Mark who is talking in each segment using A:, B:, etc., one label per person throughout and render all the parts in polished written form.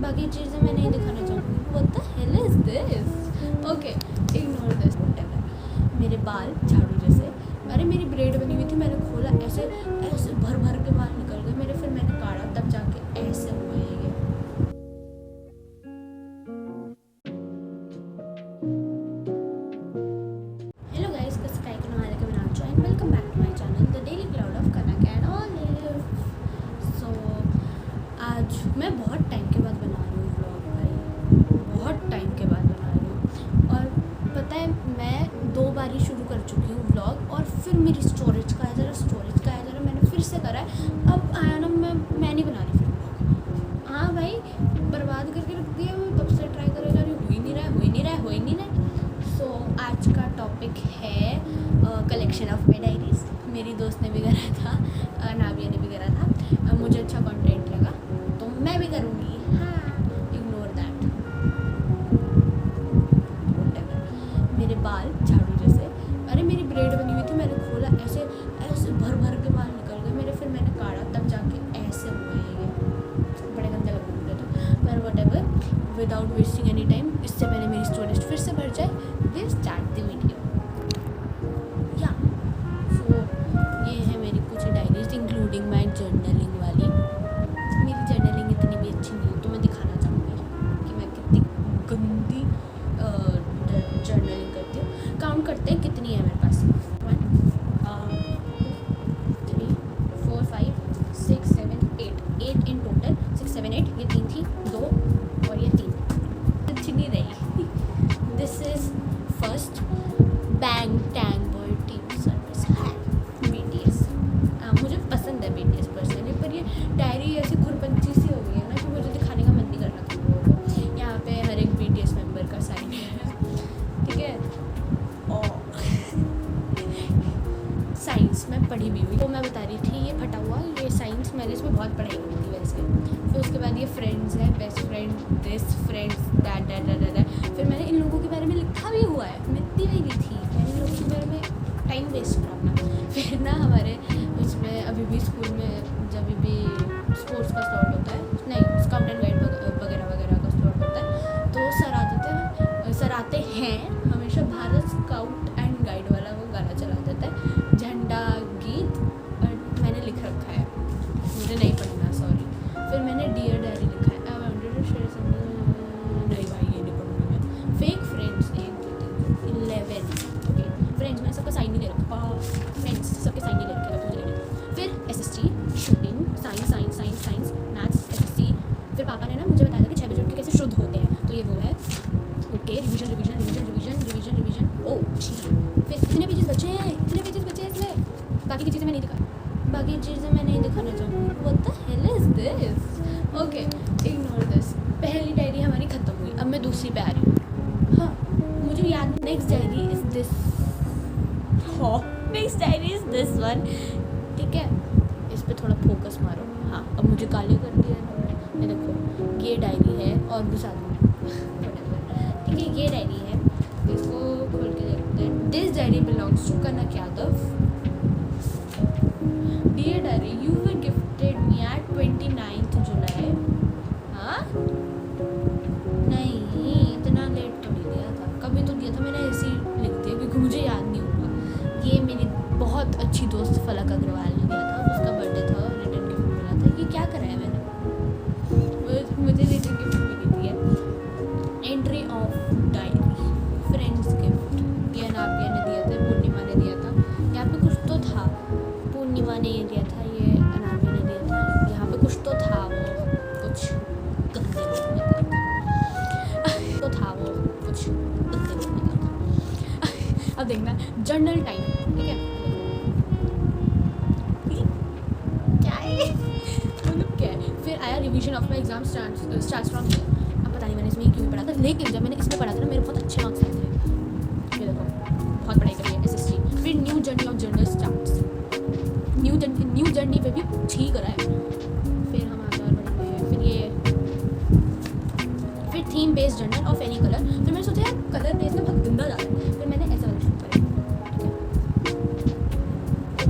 A: बाकी चीज़ें मैं नहीं दिखाना चाहूँगी। What the hell is this? Okay, ignore this, whatever. मेरे बाल झाड़ू जैसे, अरे मेरी ब्रेड बनी हुई थी, मैंने खोला, ऐसे ऐसे भर भर के बाल निकल गए मेरे। फिर मैंने काढ़ा, तब जाके ऐसे हुए ये। हेलो गाइस, कसं काय की नावाला के बनाना and welcome back to my channel the daily cloud of Kanak and Olive. So आज मैं बहुत टाइम के बाद बना रही हूँ व्लॉग भाई, बहुत टाइम के बाद बना रही हूँ। और पता है, मैं 2 बार ही शुरू कर चुकी हूँ व्लॉग और फिर मेरी स्टोरेज का है ज़रा, मैंने फिर से करा है। अब आया ना, मैं नहीं बना रही फिर व्लॉग। हाँ भाई, बर्बाद करके रख दिया। मैं तब से ट्राई करे जा रही हूँ, हो ही नहीं रहा। सो आज का टॉपिक है कलेक्शन ऑफ माई डायरीज। मेरी दोस्त ने भी करा था, नाबिया ने भी करा था। मुझे अच्छा कंटेंट लगा तो मैं भी करूँगी। हाँ, इग्नोर दैट। मेरे बाल झाड़ू जैसे, अरे मेरी ब्रेड बनी हुई थी, मैंने खोला, ऐसे ऐसे भर भर के बाल निकल गए मेरे। फिर मैंने काढ़ा, तब जाके ऐसे हुए ये। बड़े गंदे लग रहे थे तो, पर whatever, without wasting any time, इससे पहले मेरी स्टोरेज फिर से भर जाए, विल स्टार्ट द वीडियो। या सो ये है मेरी कुछ डायरीज इंक्लूडिंग माई जर्नलिंग वाली। मेरी जर्नलिंग इतनी भी अच्छी नहीं है तो मैं दिखाना चाहूँगी कि मैं कितनी गंदी जर्नलिंग करती हूँ। काउंट करते हैं कितनी है मेरे पास। 1 2 3 4 5 6 7 8 इन टोटल। 6 7 8, ये 3 थी, 2 और ये 3 अच्छी नहीं रही। This is first bang Tang boy team service है BTS। मुझे पसंद है BTS पर्सनली, पर ये डायरी ऐसी खुरपंची सी हो गई है ना कि मुझे दिखाने का मन नहीं करना तुम लोगों को। यहाँ पे हर एक BTS मेंबर का साइन है, ठीक है। और साइंस में पढ़ी भी हुई तो मैं बता रही थी, ये फटा हुआ ये साइंस मैंने इसमें बहुत पढ़ाई हुई थी वैसे। फिर उसके बाद ये फ्रेंड्स है, best friend, this friends, that. फिर मैंने इन लोगों के बारे में लिखा भी हुआ है, मैं इतनी वही नहीं थी, मैंने इन लोगों के बारे में टाइम वेस्ट करा अपना। फिर ना हमारे उसमें अभी भी स्कूल में जब भी स्पोर्ट्स का स्लॉट होता है, नहीं स्काउट एंड गाइड वगैरह का स्लॉट होता है, तो सर आते हैं हमेशा भारत स्काउट एंड गाइड वाला वो गाना चला देता है, झंडा गीत, और मैंने लिख रखा है, मुझे नहीं पढ़ना, सॉरी। फिर मैंने डियर डायरी लिखा है, नहीं भाई ये नहीं पढ़ूंगी मैं। Fake friends 11, okay. फ्रेंड्स मैंने सबका साइन नहीं ले रखा, फ्रेंड्स सबके साइन नहीं ले रखे, मुझे लेने। फिर SST, shooting, science, maths, SSC। फिर पापा ने ना मुझे बताया था कि 6 बजे उठ के कैसे शुद्ध होते हैं, तो ये वो है, ओके। रिवीजन। ओह ठीक। फिर इतने पेजेस बचे हैं इसमें, बाकी की चीज़ें मैं नहीं दिखाना चाहूँगी। What the hell is this? Okay, ignore this. पहली डायरी हमारी ख़त्म हुई, अब मैं दूसरी पे आ रही हूँ। हाँ, मुझे याद, next diary is this. Next diary is this one, ठीक है। इस पर थोड़ा फोकस मारो। हाँ, अब मुझे काले कर दिया इन्होंने। ये देखो, ये डायरी है और घुसा दूँ, ठीक है। ये डायरी है, इसको खोल के देखते हैं। This diary belongs to Kanak Yadav. Dear diary, you were gifted me at 29th July. हाँ नहीं, इतना लेट तो नहीं दिया था, कभी तो दिया था, मैंने ऐसे ही लिख दिया क्योंकि मुझे याद नहीं होगा। ये मेरी बहुत अच्छी दोस्त फलक अग्रवाल ने दिया था, उसका बर्थडे था, रिटर्न गिफ्ट मिला था। ये क्या करा है मैंने, मुझे रिटर्न गिफ्ट मिली थी है। Entry of diary, friends gift, ये नाबिया ने दिया था, पूर्णिमा ने दिया था। यहाँ पे कुछ तो था, पूर्णिमा ने ये दिया था, ये नाबिया ने दिया था। यहाँ पे कुछ तो था, वो कुछ गंदे लोग ने दिया था, तो था वो कुछ गंदे लोग ने दिया था। अब देखना, जर्नल टाइम, ठीक है। क्या है मतलब क्या है। फिर आया revision of my exam starts from here. अब पता नहीं मैंने इसमें क्यों पढ़ा था, लेकिन जब मैंने इसमें पढ़ा था ना, मेरे बहुत अच्छे मार्क्स आए थे। ये देखो, बहुत पढ़ाई करी है SST। फिर new journey of journal starts, new journey पे भी ठीक करा है। फिर हम आगे और बढ़ेंगे। फिर theme based journal of any colour. फिर मैंने सोचा यार कलर बेस में बहुत गंदा जा रहा है, फिर मैंने ऐसे वाले शुरू करे, ठीक है।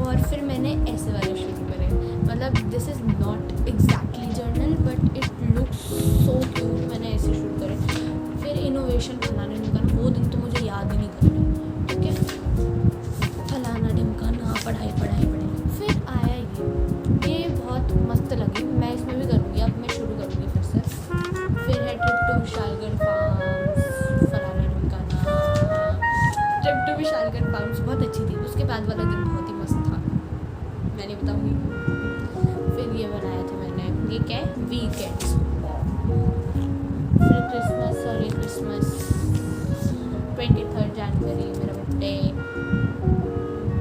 A: और फिर मैंने ऐसे वाले शुरू करे, मतलब this is not exactly journal but it looks so cute बाद वाला दिन बहुत ही मस्त था, मैं नहीं बताऊँगी। फिर ये बनाया था मैंने, ये क्या है, वीकेंड्स। फिर क्रिसमस, सॉरी क्रिसमस 23 जनवरी मेरा बर्थडे।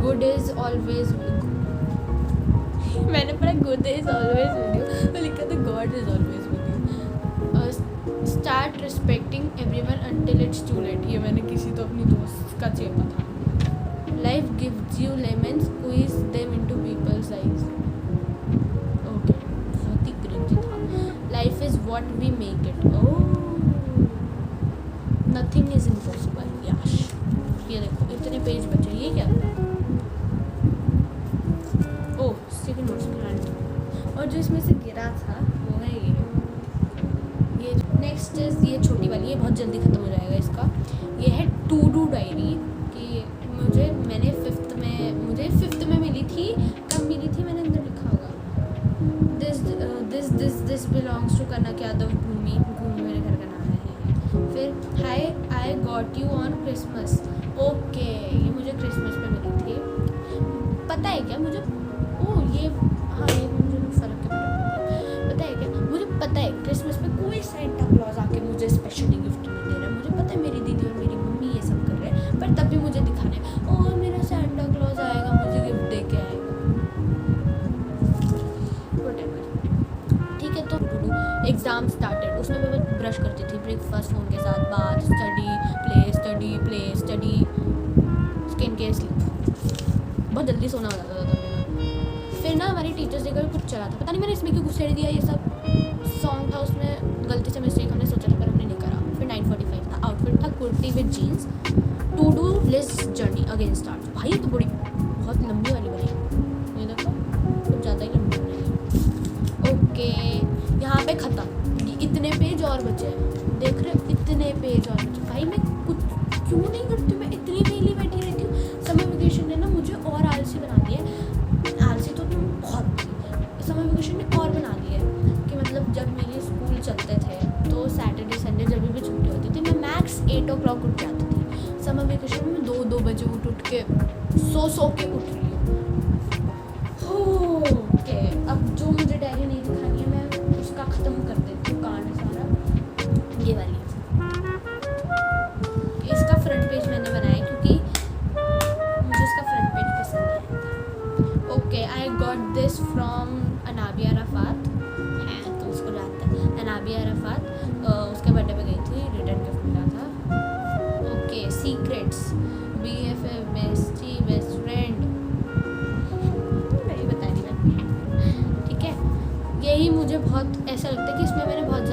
A: गुड इज ऑलवेज, मैंने पढ़ा good is always with you, तो लिखा था God is always with you. Start respecting everyone until it's too late, ये मैंने किसी तो अपनी दोस्त का चेपा था। Life gives you lemons, squeeze them into people's eyes. Okay, बहुत ही क्रिंज था। Life is what we make it, oh nothing is impossible, Yash. ये देखो इतने पेज बचे, ये क्या था, ओह स्टिकी नोट्स प्लांट, और जो इसमें से गिरा था वो है ये नेक्स्ट इज ये छोटी वाली, ये बहुत जल्दी ख़त्म हो जाएगा इसका। ये है टू डू डायरी, कि मैंने फिफ्थ में मिली थी, कब मिली थी मैंने अंदर लिखा होगा, this belongs to Kanak Yadav Bhumi, Bhumi मेरे घर का नाम है। फिर hi I got you on Christmas, okay ये मुझे क्रिसमस पे मिली थी। पता है क्या मुझे, ये हाँ ये मुझे फ़र्क के पता है क्या, मुझे पता है क्रिसमस पे कोई सेंटा क्लॉज आके मुझे स्पेशली गिफ्ट नहीं दे रहा है, मुझे पता है मेरी दीदी और मेरी मम्मी ये सब कर रहे हैं, पर तब भी मुझे दिखाने और मेरा सेंटा क्लॉज आएगा मुझे गिफ्ट दे के आएगा, ठीक है। तो एग्ज़ाम स्टार्टेड, उसमें मैं ब्रश करती थी, ब्रेकफास्ट फ़ोन के साथ, बात, study play study, skin care, sleep, बहुत जल्दी सोना हो जाता था मेरा। फिर ना हमारी टीचर्स डे का कुछ चला था, पता नहीं मैंने इसमें क्यों घुसेड़ दिया, ये सब सॉन्ग था उसमें, गलती से मिस्टेक हमने सोचा था पर हमने नहीं करा। फिर 9:45 था, आउटफिट था kurti with jeans, to do list journey again start. भाई ये तो बहुत लंबी वाली बनाई, ये देखो कुछ ज़्यादा ही लंबी बनाई। ओके यहाँ पे ख़त्म, इतने पेज और बचे हैं, देख रहे हो इतने पेज और बचे। भाई मैं कुछ क्यों नहीं करती, मैं इतनी वेली बैठी रहती हूँ। समर वेकेशन ने ना मुझे और आलसी बना दिया, आलसी तो तुम बहुत, समर वेकेशन ने और बना दिया कि मतलब जब मेरे स्कूल चलते थे तो सैटरडे संडे जब भी छुट्टी होती थी मैं मैक्स 8 o'clock उठ जाती थी। समर वेकेशन में 2 बजे उठ के सो के उठ रही हूँ। ओके अब जो मुझे डायरी नहीं दिखानी है मैं उसका ख़त्म कर देती हूँ, कांड सारा। ये वाली इसका फ्रंट पेज मैंने बनाया क्योंकि मुझे उसका फ्रंट पेज पसंद है। Okay I got this from Anabia Rafat, है तो उसको जानता है अनाबिया रफ़ात, उसके बर्थडे पे गई थी, रिटर्न गिफ्ट मिला था। Okay secrets, BFF bestie best friend, नहीं बता रही मैं, ठीक है। यही मुझे बहुत ऐसा लगता है कि इसमें मैंने बहुत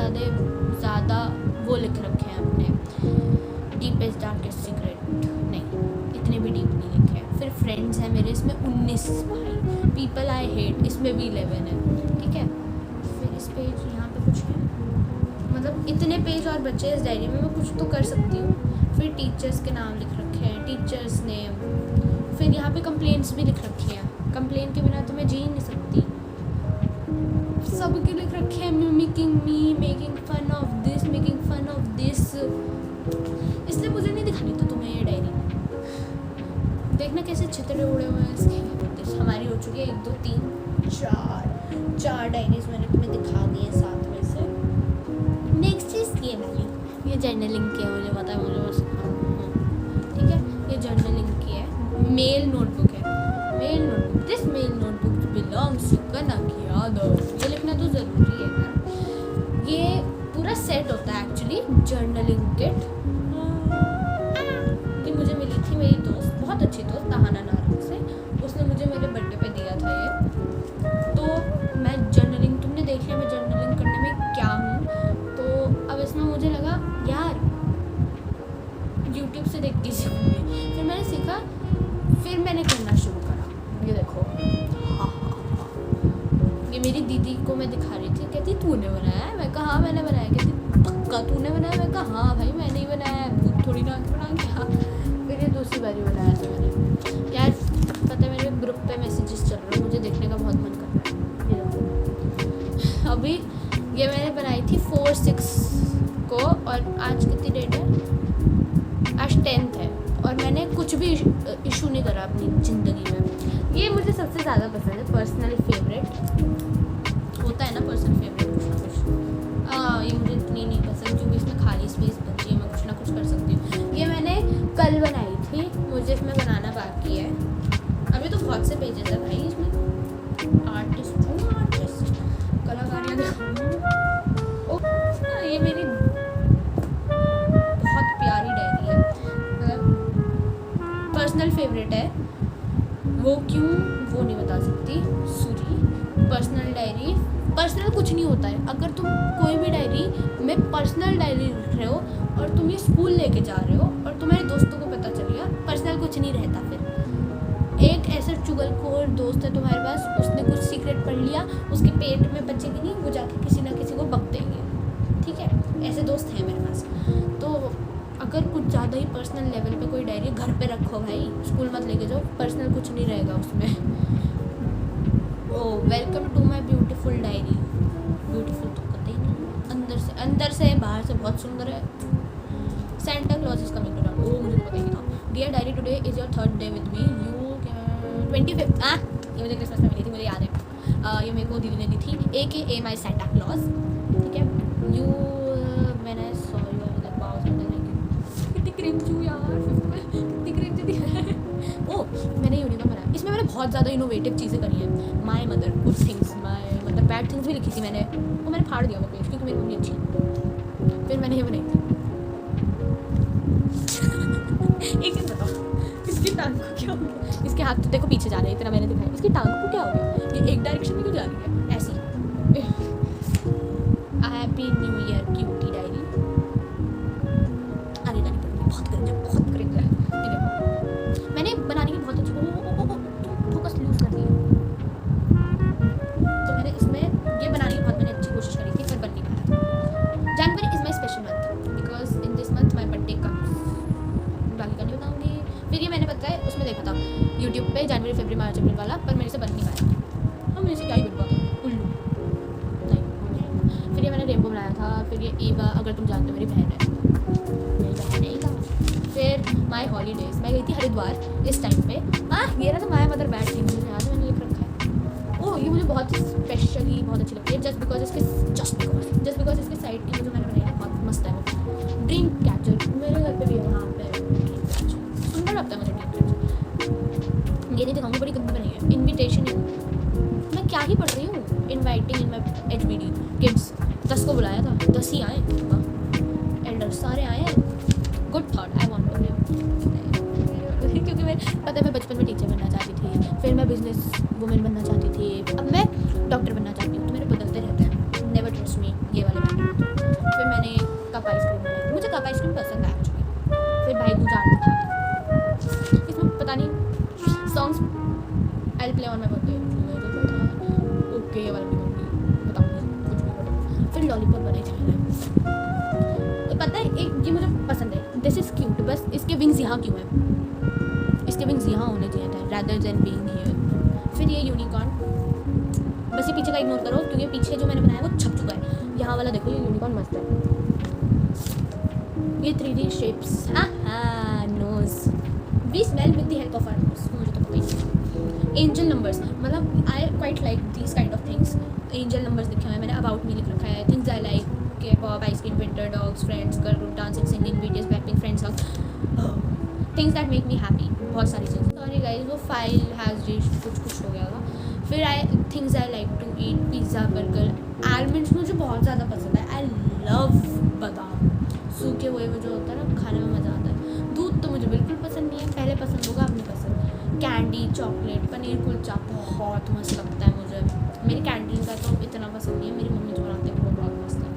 A: ज़्यादा वो लिख रखे हैं अपने डीपेस्ट डार्केस्ट सीक्रेट, नहीं इतने भी डीप नहीं लिखे हैं। फिर फ्रेंड्स हैं मेरे इसमें 19 भाई, पीपल आई हेट इसमें भी 11 है, ठीक है। फिर इस पेज यहाँ पे कुछ है, मतलब इतने पेज और बच्चे इस डायरी में, मैं कुछ तो कर सकती हूँ। फिर टीचर्स के नाम लिख रखे हैं, टीचर्स नेम। फिर यहाँ पे कंप्लेंट्स भी लिख रखी हैं, कंप्लेन के बिना तो मैं जी ही नहीं सकती। सबके लिख रखे हैं, mimicking me, making fun of this, making fun of this. इसलिए मुझे नहीं दिखानी तो तुम्हें ये डायरी, देखना कैसे छितरे उड़े हुए हैं इसके। हमारी हो चुकी है 1 2 3 4 डायरीज मैंने तुम्हें दिखा दी है 7 में से। नेक्स्ट चीज़ ये वाली, ये जर्नलिंग की है, मुझे पता है, मुझे बस ठीक है। ये जर्नलिंग की है, मेल नोटबुक है, mail notebook, this mail notebook belongs to Kanak Yadav, ये लिखना तो ज़रूरी है ना। ये पूरा सेट होता है एक्चुअली जर्नलिंग किट, कि मुझे मिली थी मेरी दोस्त, बहुत अच्छी दोस्त तहाना नारंग से, उसने मुझे मेरे बर्थडे पे दिया था ये। तो मैं जर्नलिंग, तुमने देख लिया मैं जर्नलिंग करने में क्या हूँ, तो अब इसमें मुझे लगा यार यूट्यूब से देख के सीखूँगी, फिर मैंने सीखा, फिर मैंने करना शुरू करा। ये देखो ये मेरी दीदी को मैं दिखा रही थी, कहती तूने बनाया है, मैं कहा हाँ मैंने बनाया, कहती पक्का तूने बनाया, मैं कहा हाँ भाई मैंने ही बनाया है, भूत थोड़ी ना बना गया। फिर ये दूसरी बारी बनाया था मैंने। यार पता है मेरे ग्रुप पे मैसेजेस चल रहे हैं, मुझे देखने का बहुत मन कर रहा है। अभी ये मैंने बनाई थी 4/6 को, और आज कितनी डेट है, आज 10th है, और मैंने कुछ भी इशू नहीं करा अपनी ज़िंदगी में। ये मुझे सबसे ज़्यादा पसंद है, पर्सनल फेवरेट होता है ना, पर्सनल फेवरेट कुछ ना कुछ। ये मुझे इतनी नहीं पसंद क्योंकि इसमें खाली स्पेस बची है, मैं कुछ ना कुछ कर सकती हूँ। ये मैंने कल बनाई थी, मुझे इसमें बनाना बाकी है। अभी तो बहुत से पेजेस है भाई इसमें। आर्टिस्ट कलाकारियाँ दिखाऊंगी। ये मेरी बहुत प्यारी डायरी है, मतलब पर्सनल फेवरेट है। वो क्यों वो नहीं बता सकती, सूरी। पर्सनल डायरी, पर्सनल कुछ नहीं होता है। अगर तुम कोई भी डायरी में पर्सनल डायरी लिख रहे हो और तुम ये स्कूल लेके जा रहे हो और तुम्हारे दोस्तों को पता चल गया, पर्सनल कुछ नहीं रहता। फिर एक ऐसा चुगलखोर दोस्त है तुम्हारे पास, उसने कुछ सीक्रेट पढ़ लिया, उसके पेट में बचेगी नहीं, वो जाके किसी ना किसी को बक देंगे। ठीक है, ऐसे दोस्त हैं मेरे पास। तो अगर कुछ ज़्यादा ही पर्सनल लेवल पे कोई डायरी घर पे रखो भाई, स्कूल मत लेके जाओ, पर्सनल कुछ नहीं रहेगा उसमें। Oh welcome to my beautiful diary. Beautiful तो कहते ही नहीं, अंदर से बाहर से बहुत सुंदर है। Santa Claus is coming to town. Oh मुझे पता ही नहीं था। Dear diary, today is your third day with me. You can 25 ये मुझे क्रिसमस में मिली थी, मुझे याद है। ये मेरे को दीदी ने दी थी, AKA माई सेंटा क्लॉज। ठीक है, यू मैंने सॉ यू लाइक वाओ कितनी क्रिंज हूँ यार, कितनी क्रिंज दी है। ओह मैंने यूनिकॉर्न बनाया, इसमें मैंने बहुत ज़्यादा इनोवेटिव चीज़ें करी हैं। माई मदर गुड थिंग्स, माई मतलब बैड थिंग्स भी लिखी थी मैंने, वो मैंने फाड़ दिया वो पेज क्योंकि मेरी मम्मी अच्छी है। फिर मैंने ये बनाई थी। एक दिन बताओ, इसकी टांग को क्या हो गया? इसके हाथ तो देखो पीछे जा रहे हैं, इतना मैंने दिखाया। इसकी टांग को क्या हो गया? ये एक डायरेक्शन में क्यों जा रही है ऐसी? Happy new year cutie diary. आगे जानी पड़ेगी, बहुत क्रिंज है, बहुत क्रिंज है। ये देखो मैंने बनाने की बहुत अच्छी फोकस लूज कर दी है। तो मैंने इसमें ये बनाने की बहुत मैंने अच्छी कोशिश करी थी, पर बन नहीं पाया। जनवरी is my special month because in this month my birthday comes. बाकी का नहीं बताऊँगी। फिर ये मैंने पता है उसमें देखा था यूट्यूब पे, जनवरी फरवरी मार्च अप्रैल वाला, पर मेरे से बन नहीं पाया। हम मेरे से क्या ही बन पाता, उल्लू नहीं। फिर ये मैंने रेनबो बनाया था। फिर ये ईवा, अगर तुम जानते हो मेरी बहन है, मेरी बहन है ईवा। फिर माई हॉलीडेज, मैं गई थी हरिद्वार इस टाइम पे। ये रहा तो माई मदर बैड थी, मुझे याद है मैंने लिख रखा है। ओह ये मुझे बहुत स्पेशली बहुत अच्छी लगती है, जस्ट बिकॉज इसके साइड की जो मैंने बनाई है बहुत मस्त है। वो ड्रीम कैचर मेरे घर पे भी है, वहाँ पे सुंदर लगता है मुझे ड्रीम कैचर। ये नहीं दिखाऊंगी, बड़ी गंदी बनाई है। इन्विटेशन, मैं क्या ही पढ़ रही हूँ। इन्वाइटिंग इन माई HBD किड्स, 10 को बुलाया था, 10 ही आए। एल्डर्स सारे आए हैं। Good thought, I want to क्योंकि मैं पता है मैं बचपन में टीचर बनना चाहती थी, फिर मैं बिजनेस वुमेन बनना चाहती थी, अब मैं डॉक्टर बनना चाहती हूँ। तो मेरे बदलते रहते हैं, नेवर ट्रस्ट मी ये वाले मैंने। फिर मैंने कप आइसक्रीम बनाई, मुझे कप आइसक्रीम पसंद है एक्चुअली। फिर भाई को जान था, इसमें पता नहीं songs I play on my birthday. Okay ये वाला भी बताऊँगी कुछ भी। फिर लॉलीपॉप बनाई थी मैंने, पता है एक ये मुझे पसंद है, दिस इज़ क्यूट। बस इसके विंग्स यहाँ क्यों हैं? इसके विंग्स यहाँ होने चाहिए थे रैदर देन बीइंग हियर। फिर ये यूनिकॉर्न, बस ये पीछे का इग्नोर करो क्योंकि पीछे जो मैंने बनाया वो छप चुका है। यहाँ वाला देखो, ये यूनिकॉर्न मस्त है। ये 3D shapes, nose, we smell with the help of our nose, मुझे तो पता ही नहीं। एंजल नंबर्स, मतलब I quite like these kind of things. Angel numbers लिखे हुए हैं मैंने, अबाउट मी लिख रखा है, things I like, K-pop, ice cream, winter, dogs, friends, girl group, dancing, singing, BTS, Blackpink, friends song, things that make me happy, बहुत सारी चीज़ें। सॉरी गाइज वो फाइल हैज़ रीच्ड कुछ हो गया था। फिर things I like to eat, pizza, burger, almonds मुझे बहुत ज़्यादा पसंद है। आई लव बादाम, सूखे हुए वो जो होता है ना, खाने में मज़ा आता है। दूध तो मुझे बिल्कुल पसंद नहीं है, पहले पसंद होगा अब नहीं पसंद। कैंडी, चॉकलेट, पनीर कुलचा बहुत मस्त लगता है मुझे। मेरी कैंटीन का तो इतना पसंद नहीं है, मेरी मम्मी जो बनाती है वो बहुत मस्त है।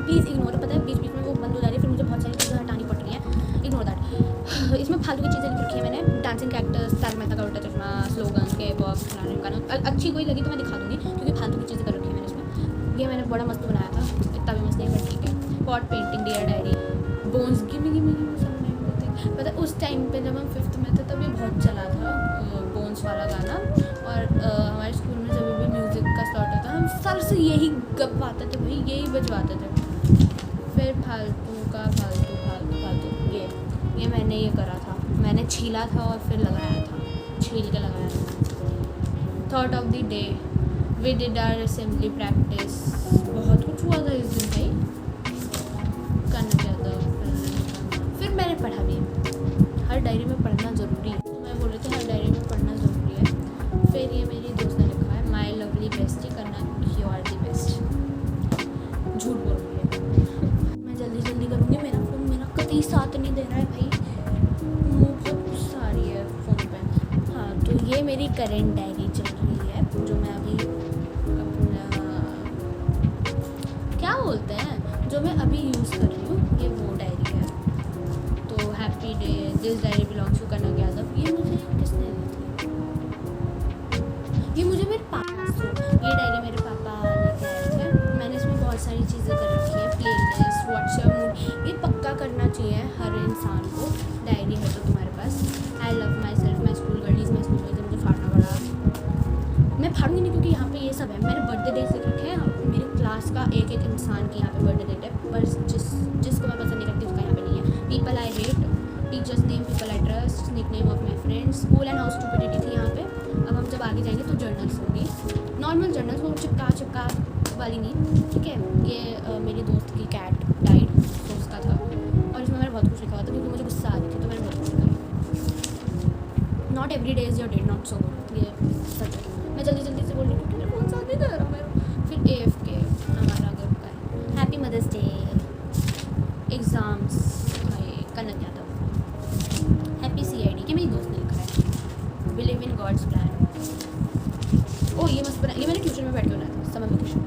A: प्लीज़ इग्नोर, पता है बीच बीच में वो बंद हो जा रही है, फिर मुझे बहुत सारी चीज़ें हटानी पड़ रही हैं, इग्नोर दैट। इसमें फालतू की चीज़ें लिख रखी है मैंने, डांसिंग कैरेक्टर्स, तारक मेहता का उल्टा चश्मा, स्लोगन, K-pop, गाना। अच्छी कोई लगी तो मैं दिखा दूँगी क्योंकि फालतू की चीज़ें कर रखी है मैंने इसमें। ये मैंने बड़ा मस्त बनाया था, इतना भी मस्त नहीं पर ठीक है। Pot painting, dear diary, bones, gimme पता है उस टाइम पे जब हम 5th में थे तब ये बहुत चला था बोन्स वाला गाना। और हमारे स्कूल में जब भी म्यूज़िक का स्लॉट होता हम सर से यही गवाते थे भाई, यही बजवाते थे। फिर फालतू का फालतू फालतू फालतू ये मैंने ये करा था, मैंने छीला था और फिर लगाया था, छील के लगाया था। Thought of the day, we did our assembly practice. बहुत कुछ हुआ था इस दिन भाई, करना क्या था, फिर मैंने पढ़ा भी। हर डायरी में पढ़ना ज़रूरी है, तो मैं बोल रही थी हर डायरी में पढ़ना ज़रूरी है। फिर ये मेरी दोस्त ने लिखा है, माई लवली बेस्टी करना, यू आर दी बेस्ट। झूठ बोल रही है। मैं जल्दी जल्दी करूँगी, मेरा फ़ोन मेरा कभी साथ नहीं दे रहा है भाई, बहुत गुस्सा आ रही है फ़ोन पे। हाँ, तो ये मेरी करेंट डायरी चल रही है, जो मैं अभी अपना क्या बोलते हैं, जो मैं अभी यूज़ कर रही हूँ, ये वो डायरी है। तो happy day, this diary belongs to Kanak Yadav. ये मुझे किसने दी थी? ये मुझे मेरे पापा से, ये डायरी मेरे पापा लेके आए थे। मैंने इसमें बहुत सारी चीज़ें कर रखी है, प्ले लिस्ट, व्हाट्सएप मूड। ये पक्का करना चाहिए हर इंसान को, डायरी है तो तुम्हारे पास। I love myself, my school girlies, my school girlies. मुझे फाड़ना पड़ा, मैं फाड़ूंगी नहीं क्योंकि यहाँ पे ये सब है। मैंने बर्थडे डेट लिख रखे हैं, मेरी क्लास का एक एक इंसान की यहाँ पे बर्थडे डेट है, पर जिसको मैं पसंद नहीं करती उसका यहाँ पे नहीं है। People I hate, teachers name, people I trust, nickname of my friends, school and house stupidity थी यहाँ पे। अब हम जब आगे जाएंगे तो जर्नल्स होंगी, नॉर्मल जर्नल्स, वो चिपका वाली नहीं, ठीक है। ये मेरी दोस्त की कैट डाइड, तो उसका था, और इसमें मैंने बहुत कुछ लिखा हुआ था क्योंकि मुझे गुस्सा आ रही थी, तो मैंने बहुत कुछ लिखा। Not every day is your date, not so good, ये सच है। मैं जल्दी जल्दी से बोल रही हूँ क्योंकि मेरे फोन साथ नहीं दे रहा मेरा। फिर AFK हमारा ग्रुप का है, हैप्पी मदर्स डे, एग्ज़ाम्स, कनक यादव, हैप्पी CID, ये मेरी दोस्त ने लिखा है, बिलीव इन गॉड्स प्लान। ओ ये मस्त बना, ये मैंने ट्यूशन में बैठ के बनाया था, समर वेकेशन,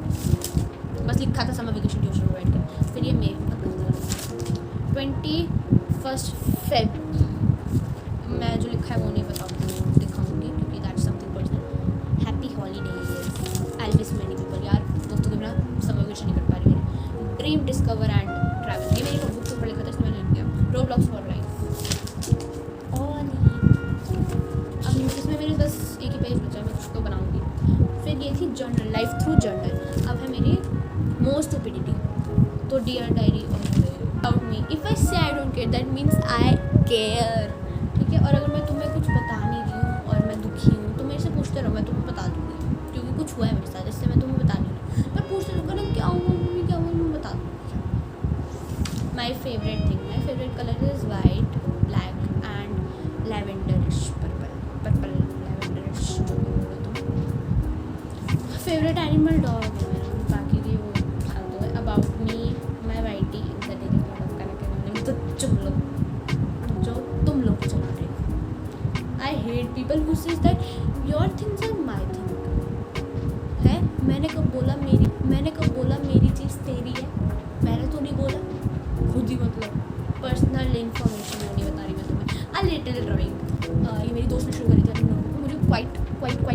A: बस लिखा था समर वेकेशन ट्यूशन में बैठ के। फिर ये मे 21 Feb, मैं जो लिखा है वो नहीं बताऊँगी, दिखाऊँगी क्योंकि that's something personal. Happy holidays, I miss many people. यार दोस्तों के बिना समर वेकेशन नहीं कर पा रही मैं। ड्रीम डिस्कवर एंड ट्रैवल, ये मेरी नोटबुक के ऊपर लिखा था, इसमें मैंने लिख दिया। रोब्लॉक्स फॉर लाइफ, अब इसमें मेरे 10 एक ही पेज बचा है, मैं उसको बनाऊँगी। फिर ये थी जर्नल, लाइफ थ्रू जर्नल। अब है मेरी मोस्ट स्टूपिडिटी, तो dear diary about me, if I say I don't care that means I care, ठीक है। और अगर मैं तुम्हें कुछ बता नहीं रही हूँ और मैं दुखी हूँ तो मेरे से पूछते रहो, मैं तुम्हें बता दूँगी, क्योंकि कुछ हुआ है मेरे साथ जिससे मैं तुम्हें बता नहीं रही, पर पूछते रहो कनक क्या हुआ, मम्मी क्या हुआ, मैं बता दूँगी। My favourite thing, my favourite colour is white, black and lavenderish, purple lavenderish, जो भी बोलो तुम। फेवरेट एनिमल डॉग है मेरा, बाकी की वो फालतू है। About me, my YT the daily cloud of Kanak, तो तुम लोग चला रहे हो। I hate people who says that your things are my thing है। मैंने कब बोला मेरी चीज़ तेरी है? मैंने तो नहीं बोला, खुद ही मतलब पर्सनल इन्फॉर्मेशन नहीं बता रही मैं तुम्हें। आ लिटिल ड्राइंग, ये मेरी दोस्त ने शुरू करी थी अपनी नोटबुक, मुझे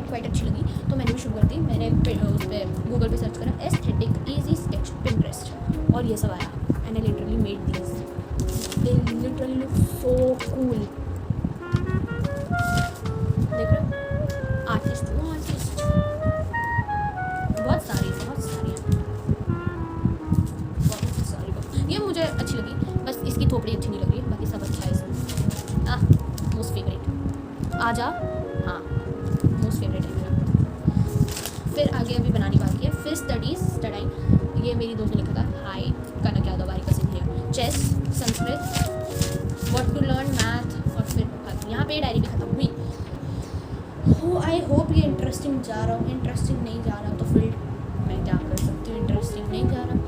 A: क्वाइट अच्छी लगी तो मैंने भी शुरू कर दी। मैंने उस पर गूगल पे सर्च करा एस्थेटिक इजी स्केच पिंटरेस्ट, और ये सब आया, and I literally made this, they literally look so cool. देख रहे हो, आर्टिस्ट हूँ, आर्टिस्ट। बहुत सारी ये मुझे अच्छी लगी, बस इसकी थोपड़ी अच्छी नहीं लग रही है, बाकी सब अच्छा है इसमें। मोस्ट फेवरेट, आजा, हाँ मोस्ट फेवरेट है मेरा। फिर आगे अभी बनानी बाकी है। फिर स्टडी, ये मेरी दोस्त ने लिखा था, हाय कनक यादव बारिका सिंह है। Chess, Sanskrit, what to learn, math, और फिर यहाँ पे डायरी भी खत्म हुई। आई होप ये इंटरेस्टिंग जा रहा हूँ, इंटरेस्टिंग नहीं जा रहा तो फिर मैं क्या कर सकती हूँ, इंटरेस्टिंग नहीं जा रहा।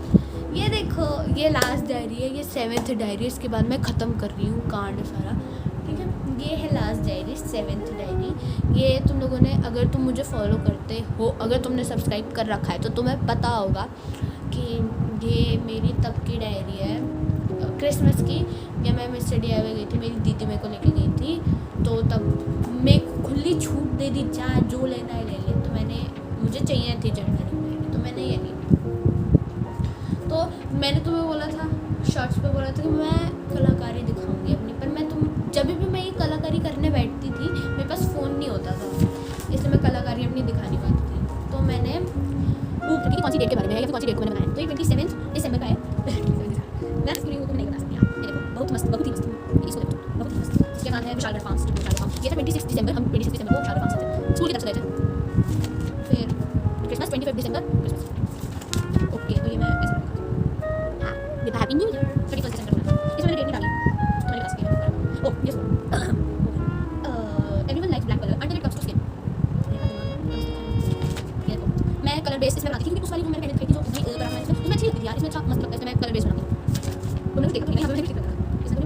A: ये देखो, ये लास्ट डायरी है, ये 7th डायरी, इसके बाद मैं ख़त्म कर रही हूँ कांड सारा, ठीक है। ये है लास्ट डायरी, 7th डायरी। ये तुम लोगों ने, अगर तुम मुझे फॉलो करते हो, अगर तुमने सब्सक्राइब कर रखा है तो तुम्हें पता होगा कि ये मेरी तब की डायरी है, क्रिसमस की। या मैं मिस्टर DIY गई थी, मेरी दीदी मेरे को लेके गई थी, तो तब मैं खुली छूट दे दी, चाहे जो लेना है ले ले। तो मुझे चाहिए थी जर्नलिंग, तो मैंने ये ली। तो मैंने तुम्हें बोला था, शॉर्ट्स पे बोला था कि मैं कलाकारी दिखाऊंगी अपनी, पर जब भी मैं ये कलाकारी करने बैठती थी मेरे पास फ़ोन नहीं होता था, इसलिए मैं कलाकारी अपनी दिखा नहीं पाती थी। तो मैंने कौन सी डेट के बारे में है या फिर कौन सी डेट को मैंने बनाया, तो ये 27 दिसंबर का है। मैं स्क्रीन को नहीं बता सकती, बहुत मस्त, बहुत ही मस्त, इसको देखो। ओके, तो ये मैं ऐसे रखूँगी। हाँ, ये हैप्पी न्यू ईयर 31 दिसंबर को ना। इसमें मैंने डेट नहीं डाली, तो मैंने पास किया। Oh yes, everyone likes black colour until it comes to skin. ये देखो, मैं कलर बेस इसमें बनाती थी क्योंकि उस वाली जो मैंने पहले देखी थी जो बड़ा इसमें उसमें अच्छी लगती थी यार, इसमें अच्छा मस्त लगता है, इसमें मैं कलर बेस बनाती हूँ। तो मैंने देखा, यहाँ पे मैंने क्लिक करा, इसमें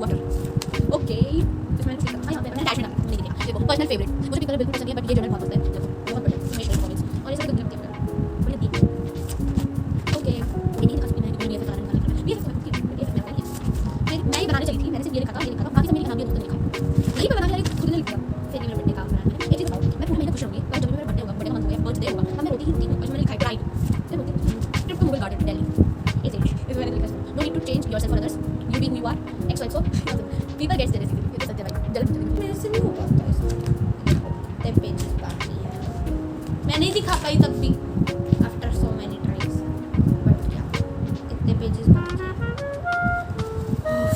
A: वाटर। ओके, इसमें मैंने क्लिक करा, यहाँ पे मैंने डैश में डाला, नहीं दिया। देखो पर्सनल फेवरेट, मुझे भी कलर बिल्कुल पसंद नहीं है बट ये जनरल बहुत पसंद है। देखो बहुत बढ़िया, हमेशा कॉमेंट्स और ये सब गंदी लगती है, बढ़िया थी। ओके, ये नहीं दिखा सकती मैं क्योंकि ये कारण वाला करना है। ये मैं ही बनाने चली थी, मैंने सिर्फ ये लिखा था, बाकी सब मेरे नाम ये दोस्तों ने लिखा है। नहीं मैं बनाने वाली खुद ने लिख दिया, फिर ये बर्थडे कार्ड बनाना है। एक चीज़ बताओ, मैं पूरे महीने खुश रहूँगी पर जब भी मेरा बर्थडे होगा, बर्थडे का मंथ होगा, बर्थडे होगा, अब मैं रोती ही होती हूँ और मैंने लिखा है ड्राइव, फिर होती है trip to Mughal garden Delhi. इस मैंने लिखा है no need to change yourself for others, you be who you are x y so people gets jealous. ये तो सत्य भाई, जलन मेरे से नहीं हो पाता इसमें। टेप पेजेस बाकी है, मैं नहीं दिखा पाई तब भी after so many tries, but या इतने पेजेस बाकी हैं।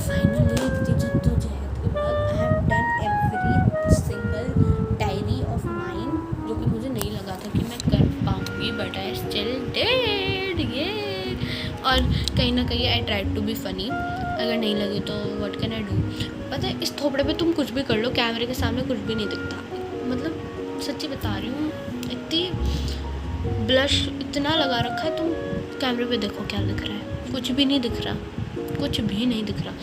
A: फाइनली इतनी जद्दोजहद के बाद I have done every single diary of mine, जो कि मुझे नहीं लगा था कि मैं कर पाऊँगी बट आई स्टिल डिड ये। और कहीं ना कहीं I tried to be funny, अगर नहीं लगी तो व्हाट कैन आई डू। पता है इस थोपड़े पे तुम कुछ भी कर लो, कैमरे के सामने कुछ भी नहीं दिखता। मतलब सच्ची बता रही हूँ, इतनी ब्लश इतना लगा रखा है, तुम कैमरे पे देखो क्या दिख रहा है, कुछ भी नहीं दिख रहा, कुछ भी नहीं दिख रहा।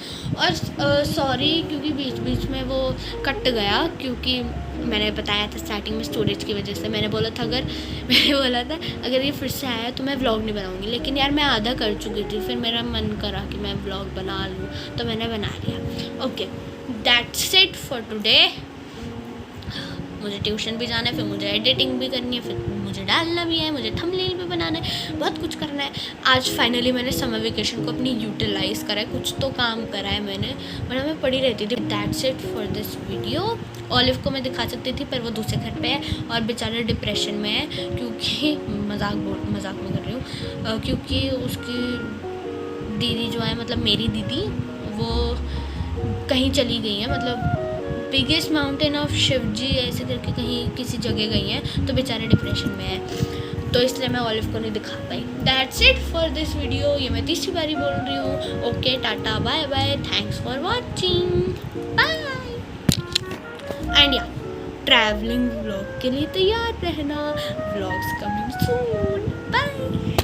A: और सॉरी क्योंकि बीच बीच में वो कट गया, क्योंकि मैंने बताया था स्टार्टिंग में स्टोरेज की वजह से। मैंने बोला था अगर ये फिर से आया तो मैं व्लॉग नहीं बनाऊंगी, लेकिन यार मैं आधा कर चुकी थी, फिर मेरा मन करा कि मैं व्लॉग बना लूँ तो मैंने बना लिया। Okay, that's it for today. मुझे ट्यूशन भी जाना है, फिर मुझे एडिटिंग भी करनी है, फिर मुझे डालना भी है, मुझे थंबनेल भी बनाना है, बहुत कुछ करना है। आज फाइनली मैंने समर वेकेशन को अपनी यूटिलाइज़ करा है, कुछ तो काम करा है मैंने, वरना मैं पढ़ी रहती थी। That's it for this video. Olive को मैं दिखा सकती थी पर वो दूसरे घर पे है और बेचारा डिप्रेशन में है, क्योंकि मजाक में कर रही हूँ, क्योंकि उसकी दीदी जो है, मतलब मेरी दीदी, वो कहीं चली गई है, मतलब बिगेस्ट माउंटेन ऑफ शिवजी ऐसे करके कहीं किसी जगह गई हैं, तो बेचारे डिप्रेशन में है, तो इसलिए मैं ऑलिव को नहीं दिखा पाई। That's it for this video. ये मैं तीसरी बारी बोल रही हूँ। Okay, tata, bye bye, thanks for watching, bye. And या ट्रैवलिंग व्लॉग के लिए तैयार रहना, व्लॉग्स कमिंग सून, बाय।